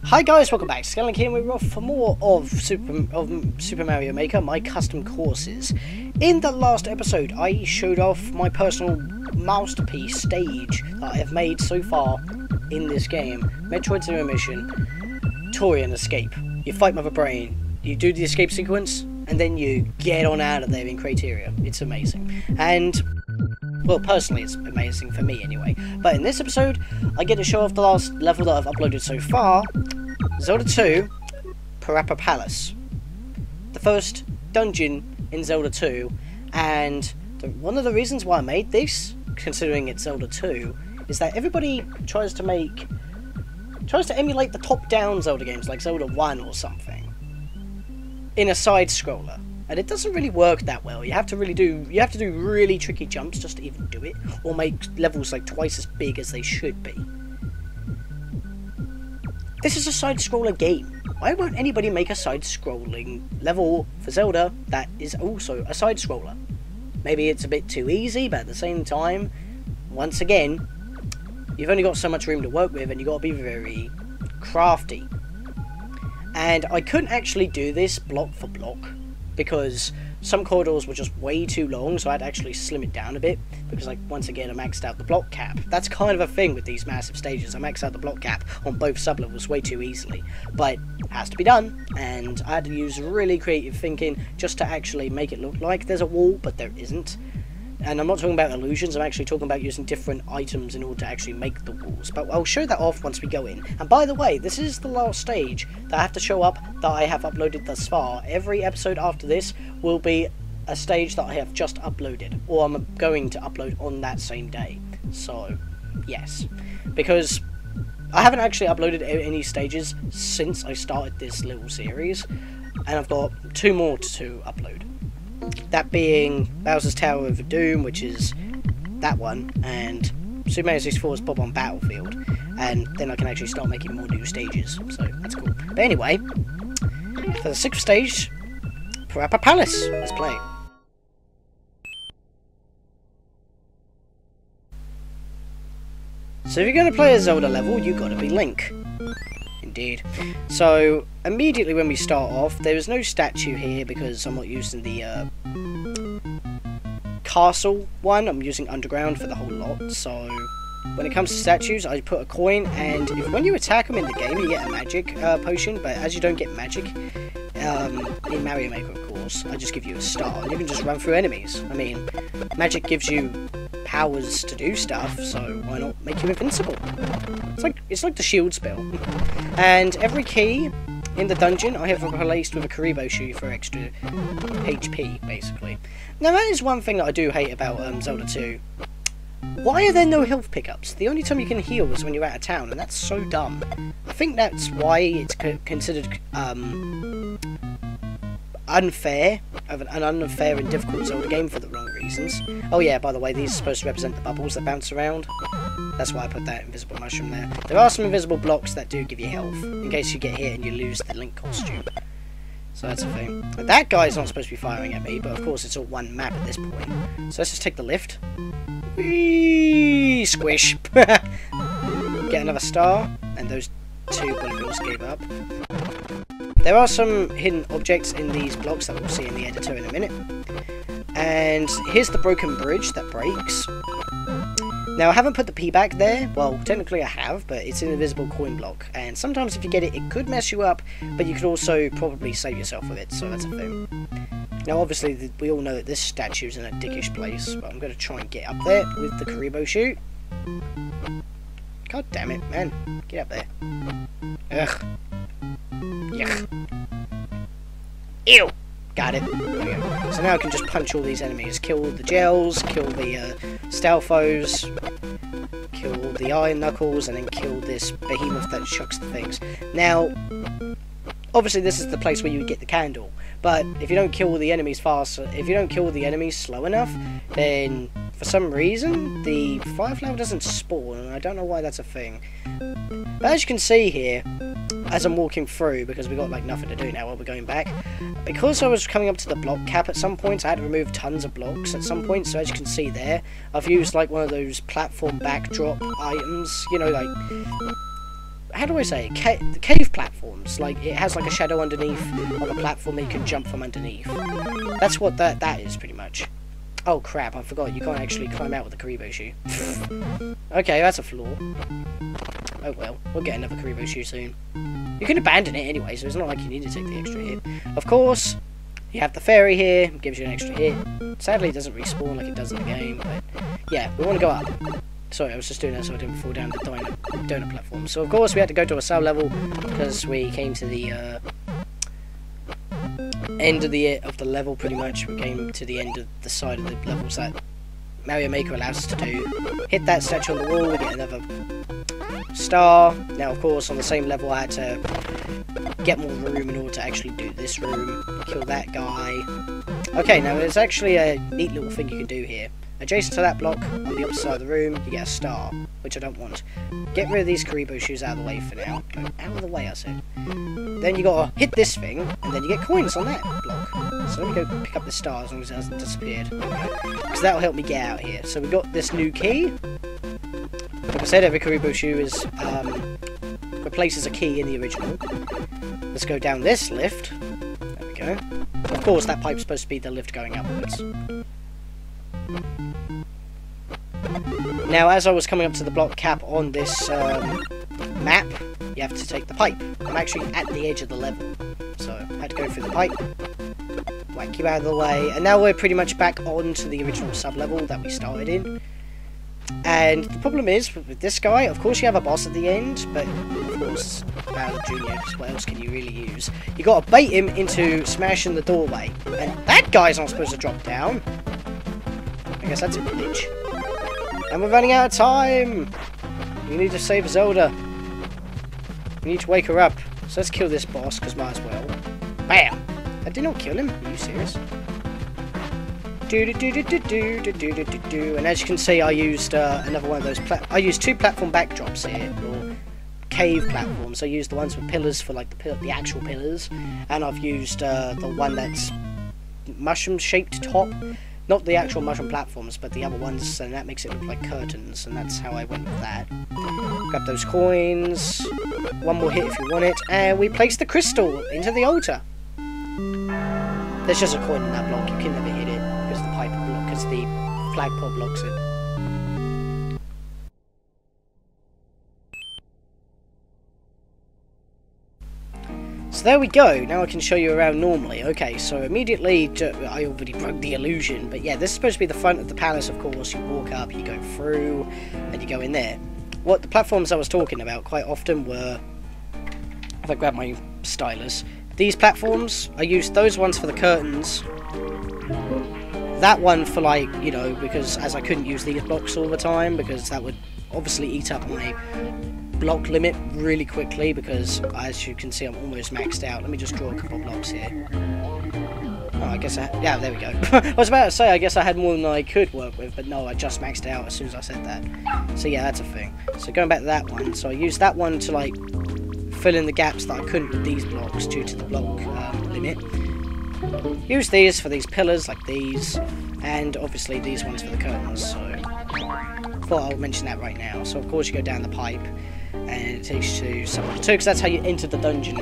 Hi guys, welcome back. Scatlink here, and we're off for more of Super Mario Maker, my custom courses. In the last episode, I showed off my personal masterpiece stage that I have made so far in this game. Metroid Zero Mission, Torian Escape. You fight Mother Brain, you do the escape sequence, and then you get on out of there in Crateria. It's amazing. And, well, personally it's amazing for me anyway. But in this episode, I get to show off the last level that I've uploaded so far, Zelda II, Parapa Palace. The first dungeon in Zelda 2, and one of the reasons why I made this, considering it's Zelda 2, is that everybody tries to emulate the top-down Zelda games like Zelda 1 or something in a side-scroller. And it doesn't really work that well. You have to do really tricky jumps just to even do it, or make levels like twice as big as they should be. This is a side-scroller game. Why won't anybody make a side-scrolling level for Zelda that is also a side-scroller? Maybe it's a bit too easy, but at the same time, once again, you've only got so much room to work with, and you've got to be very crafty. And I couldn't actually do this block for block, because some corridors were just way too long, so I had to actually slim it down a bit, because, like, once again, I maxed out the block cap. That's kind of a thing with these massive stages. I maxed out the block cap on both sub-levels way too easily, but it has to be done, and I had to use really creative thinking just to actually make it look like there's a wall, but there isn't. And I'm not talking about illusions, I'm actually talking about using different items in order to actually make the walls. But I'll show that off once we go in. And by the way, this is the last stage that I have to show up that I have uploaded thus far. Every episode after this will be a stage that I have just uploaded, or I'm going to upload on that same day. So, yes. Because I haven't actually uploaded any stages since I started this little series, and I've got 2 more to upload. That being Bowser's Tower of Doom, which is that one, and Super Mario 64's Bob on Battlefield, and then I can actually start making more new stages, so that's cool. But anyway, for the 6th stage, Parapa Palace, let's play. So if you're going to play a Zelda level, you've got to be Link. Indeed. So immediately when we start off, there is no statue here because I'm not using the castle one. I'm using underground for the whole lot. So when it comes to statues, I put a coin, and when you attack them in the game, you get a magic potion. But as you don't get magic in Mario Maker, of course, I just give you a star, and you can just run through enemies. I mean, magic gives you powers to do stuff, so why not make you invincible? It's like the shield spell. And every key in the dungeon I have replaced with a Karibo shoe for extra HP, basically. Now that is one thing that I do hate about Zelda 2. Why are there no health pickups? The only time you can heal is when you're out of town, and that's so dumb. I think that's why it's considered unfair, an unfair and difficult Zelda game for the wrong reasons. Oh yeah, by the way, these are supposed to represent the bubbles that bounce around. That's why I put that invisible mushroom there. There are some invisible blocks that do give you health, in case you get hit and you lose the Link costume. So that's a thing. That guy's not supposed to be firing at me, but of course it's all one map at this point. So let's just take the lift. Whee! Squish! Get another star, and those 2 bullet bills gave up. There are some hidden objects in these blocks that we'll see in the editor in a minute. And here's the broken bridge that breaks. Now I haven't put the P back there. Well, technically I have, but it's an invisible coin block. And sometimes if you get it, it could mess you up, but you could also probably save yourself with it, so that's a thing. Now obviously we all know that this statue's in a dickish place, but I'm going to try and get up there with the Karibo shoot. God damn it, man. Get up there. Ugh. Yuck. Ew! Got it. There we go. So now I can just punch all these enemies. Kill the gels, kill the Stalfos, kill the Iron Knuckles, and then kill this behemoth that chucks the things. Now, obviously this is the place where you would get the candle, but if you don't kill the enemies fast, if you don't kill the enemies slow enough, then for some reason the fire flower doesn't spawn, and I don't know why that's a thing. But as you can see here, as I'm walking through, because we've got like nothing to do now while we're going back, because I was coming up to the block cap at some points, I had to remove tons of blocks at some point. So as you can see there, I've used like one of those platform backdrop items, you know, like how do I say it? Cave platforms. Like, it has like a shadow underneath on the platform that you can jump from underneath. That's what that is, pretty much. Oh crap, I forgot, you can't actually climb out with a Karibo shoe. Okay, that's a flaw. Oh well, we'll get another Karibo shoe soon. You can abandon it anyway, so it's not like you need to take the extra hit. Of course, you have the fairy here, gives you an extra hit. Sadly, it doesn't respawn like it does in the game, but yeah, we want to go up. Sorry, I was just doing that so I didn't fall down the donut platform. So of course, we had to go to a sub-level, because we came to the end of the level, pretty much. We came to the end of the side of the levels that Mario Maker allows us to do. Hit that statue on the wall, we get another star. Now, of course, on the same level, I had to get more room in order to actually do this room. Kill that guy. Okay, now there's actually a neat little thing you can do here. Adjacent to that block, on the opposite side of the room, you get a star, which I don't want. Get rid of these Karibo shoes out of the way for now. Go out of the way, I said. Then you gotta hit this thing, and then you get coins on that block. So let me go pick up the star as long as it hasn't disappeared. Because that'll help me get out here. So we got this new key. Like I said, every Karibo shoe is replaces a key in the original. Let's go down this lift. There we go. Of course, that pipe's supposed to be the lift going upwards. Now, as I was coming up to the block cap on this map, you have to take the pipe. I'm actually at the edge of the level, so I had to go through the pipe, whack you out of the way, and now we're pretty much back on to the original sub-level that we started in. And the problem is, with this guy, of course you have a boss at the end, but of course, Bowser Jr., because what else can you really use? You gotta bait him into smashing the doorway, and that guy's not supposed to drop down. I guess that's a glitch. And we're running out of time! We need to save Zelda. We need to wake her up. So let's kill this boss, because might as well. Bam! I did not kill him. Are you serious? And as you can see, I used another one of those. I used two platform backdrops here, or cave platforms. I used the ones with pillars for like the actual pillars, and I've used the one that's mushroom-shaped top. Not the actual mushroom platforms, but the other ones, and that makes it look like curtains, and that's how I went with that. Grab those coins, one more hit if you want it, and we place the crystal into the altar. There's just a coin in that block, you can never hit it, because the pipe block, because the flagpole blocks it. So there we go, now I can show you around normally. Okay, so immediately, I already broke the illusion, but yeah, this is supposed to be the front of the palace, of course. You walk up, you go through, and you go in there. What the platforms I was talking about quite often were, if I grab my stylus, these platforms, I used those ones for the curtains. That one for like, you know, because as I couldn't use these blocks all the time, because that would obviously eat up my block limit really quickly, because as you can see I'm almost maxed out. Let me just draw a couple of blocks here. Oh, I guess yeah, there we go. I was about to say I guess I had more than I could work with, but no, I just maxed out as soon as I said that. So yeah, that's a thing. So going back to that one, so I used that one to like fill in the gaps that I couldn't with these blocks due to the block limit. Use these for these pillars like these, and obviously these ones for the curtains, so I thought I'll mention that right now. So of course you go down the pipe, and it takes you to Zelda 2, because that's how you enter the dungeon.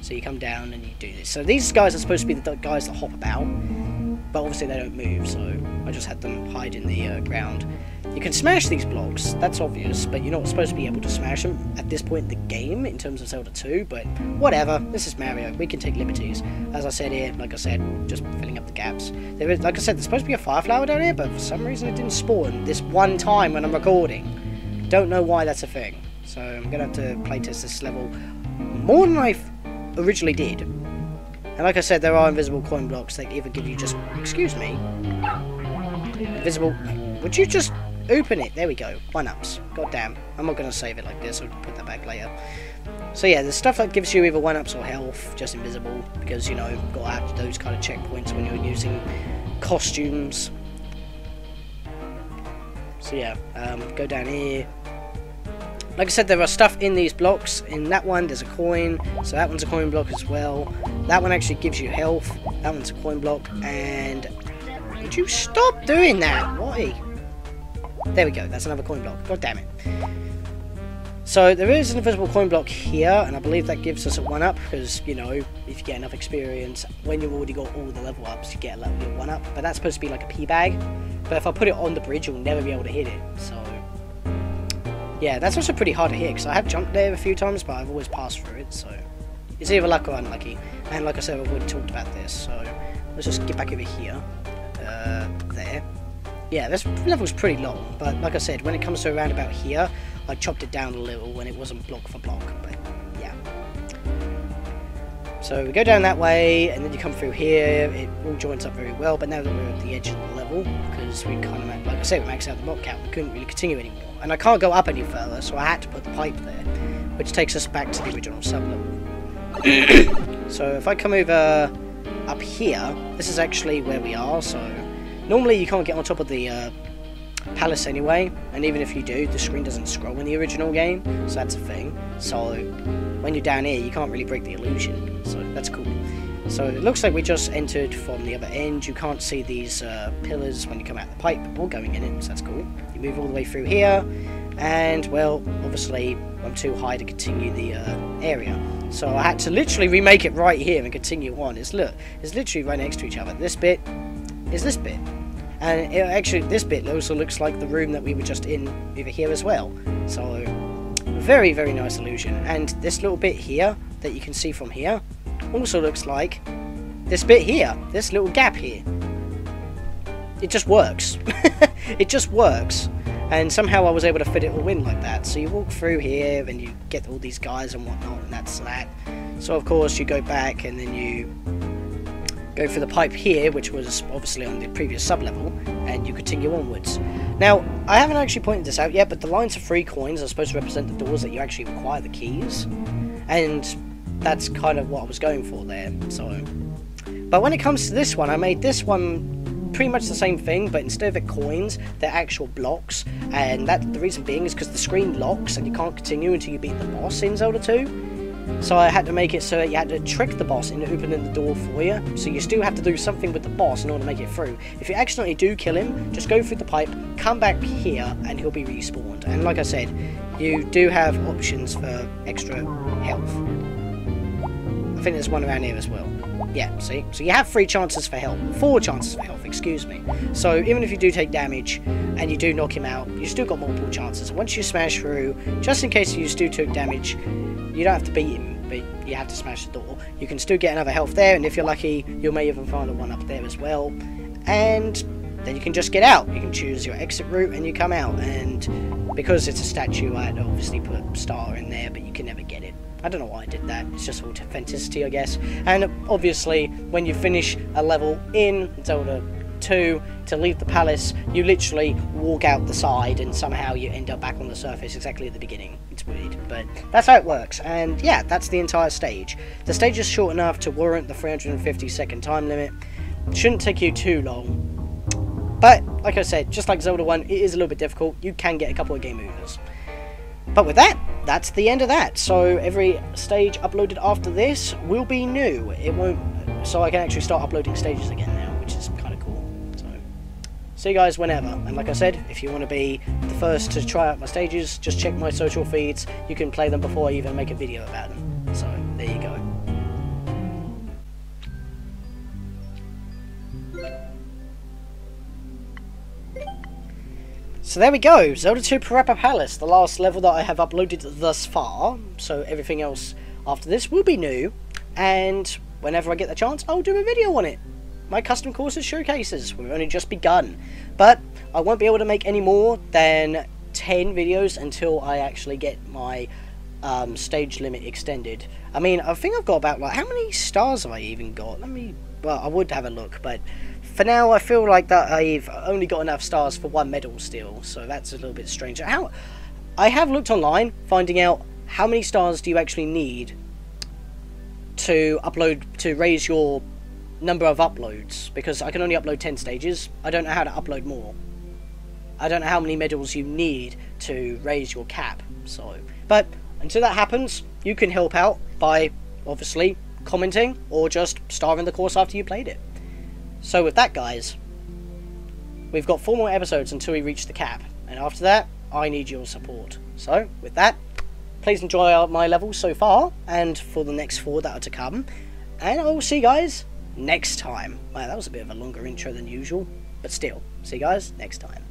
So you come down and you do this. So these guys are supposed to be the guys that hop about, but obviously they don't move, so I just had them hide in the ground. You can smash these blocks, that's obvious, but you're not supposed to be able to smash them at this point in the game in terms of Zelda 2, but whatever, this is Mario, we can take liberties. As I said here, like I said, just filling up the gaps. There is, like I said, there's supposed to be a fire flower down here, but for some reason it didn't spawn this one time when I'm recording. Don't know why that's a thing, so I'm going to have to playtest this level more than I originally did. And like I said, there are invisible coin blocks that either give you just... Excuse me. Invisible... Would you just open it? There we go. 1-ups. God damn. I'm not going to save it like this. I'll put that back later. So yeah, there's stuff that gives you either 1-ups or health, just invisible. Because, you know, you've got to have those kind of checkpoints when you're using costumes. So yeah, go down here. Like I said, there are stuff in these blocks. In that one, there's a coin. So that one's a coin block as well. That one actually gives you health. That one's a coin block. And... Would you stop doing that? Why? There we go. That's another coin block. God damn it. So there is an invisible coin block here, and I believe that gives us a 1-up, because, you know, if you get enough experience, when you've already got all the level ups, you get a level 1-up. But that's supposed to be like a P bag. But if I put it on the bridge, you'll never be able to hit it. So, yeah, that's also pretty hard to hit, because I have jumped there a few times, but I've always passed through it. So, it's either luck or unlucky. And like I said, I've already talked about this. So, let's just get back over here. There. Yeah, this level's pretty long, but like I said, when it comes to around about here, I chopped it down a little when it wasn't block for block, but yeah. So we go down that way, and then you come through here, it all joins up very well, but now that we're at the edge of the level, because we kind of, like I said, we maxed out the block count, we couldn't really continue anymore. And I can't go up any further, so I had to put the pipe there, which takes us back to the original sub-level. So if I come over up here, this is actually where we are, so normally you can't get on top of the palace anyway, and even if you do, the screen doesn't scroll in the original game, so that's a thing. So when you're down here, you can't really break the illusion, so that's cool. So it looks like we just entered from the other end. You can't see these pillars when you come out the pipe or going in it, so that's cool. You move all the way through here, and well, obviously I'm too high to continue the area, so I had to literally remake it right here and continue on. It's literally right next to each other. This bit is this bit, and actually this bit also looks like the room that we were just in over here as well. So very, very nice illusion. And this little bit here that you can see from here also looks like this bit here, this little gap here. It just works. It just works, and somehow I was able to fit it all in like that. So you walk through here and you get all these guys and whatnot, and that's that. So of course you go back and then you go for the pipe here, which was obviously on the previous sub-level, and you continue onwards. Now, I haven't actually pointed this out yet, but the lines of 3 coins are supposed to represent the doors that you actually require the keys, and that's kind of what I was going for there. So, but when it comes to this one, I made this one pretty much the same thing, but instead of it coins, they're actual blocks, and the reason being is because the screen locks and you can't continue until you beat the boss in Zelda 2. So I had to make it so that you had to trick the boss into opening the door for you. So you still have to do something with the boss in order to make it through. If you accidentally do kill him, just go through the pipe, come back here, and he'll be respawned. And like I said, you do have options for extra health. I think there's one around here as well. Yeah, see? So you have 3 chances for health. 4 chances for health, excuse me. So even if you do take damage and you do knock him out, you still got multiple chances. Once you smash through, just in case you still took damage, you don't have to beat him, but you have to smash the door. You can still get another health there, and if you're lucky, you may even find a one up there as well. And then you can just get out. You can choose your exit route and you come out. And because it's a statue, I had to obviously put star in there, but you can never get it. I don't know why I did that. It's just authenticity, I guess. And obviously, when you finish a level in Zelda 2, to leave the palace, you literally walk out the side and somehow you end up back on the surface exactly at the beginning. It's weird, but that's how it works. And yeah, that's the entire stage. The stage is short enough to warrant the 350-second time limit. It shouldn't take you too long. But, like I said, just like Zelda 1, it is a little bit difficult. You can get a couple of game overs. But with that, that's the end of that. So every stage uploaded after this will be new. It won't, so I can actually start uploading stages again now, which is kind of cool. So see you guys whenever. And like I said, if you want to be the first to try out my stages, just check my social feeds. You can play them before I even make a video about them. So there you go. So there we go, Zelda 2 Parapa Palace, the last level that I have uploaded thus far. So everything else after this will be new, and whenever I get the chance, I'll do a video on it. My custom courses showcases, we've only just begun, but I won't be able to make any more than 10 videos until I actually get my stage limit extended. I mean, I think I've got about, like, how many stars have I even got? Well, I would have a look, but for now, I feel like that I've only got enough stars for 1 medal still, so that's a little bit strange. I have looked online, finding out how many stars do you actually need to upload, to raise your number of uploads, because I can only upload 10 stages. I don't know how to upload more. I don't know how many medals you need to raise your cap, so. But until that happens, you can help out by, obviously, commenting, or just starring the course after you played it. So with that, guys, we've got 4 more episodes until we reach the cap, and after that, I need your support. So, with that, please enjoy my levels so far, and for the next 4 that are to come. And I will see you guys next time. Wow, that was a bit of a longer intro than usual, but still, see you guys next time.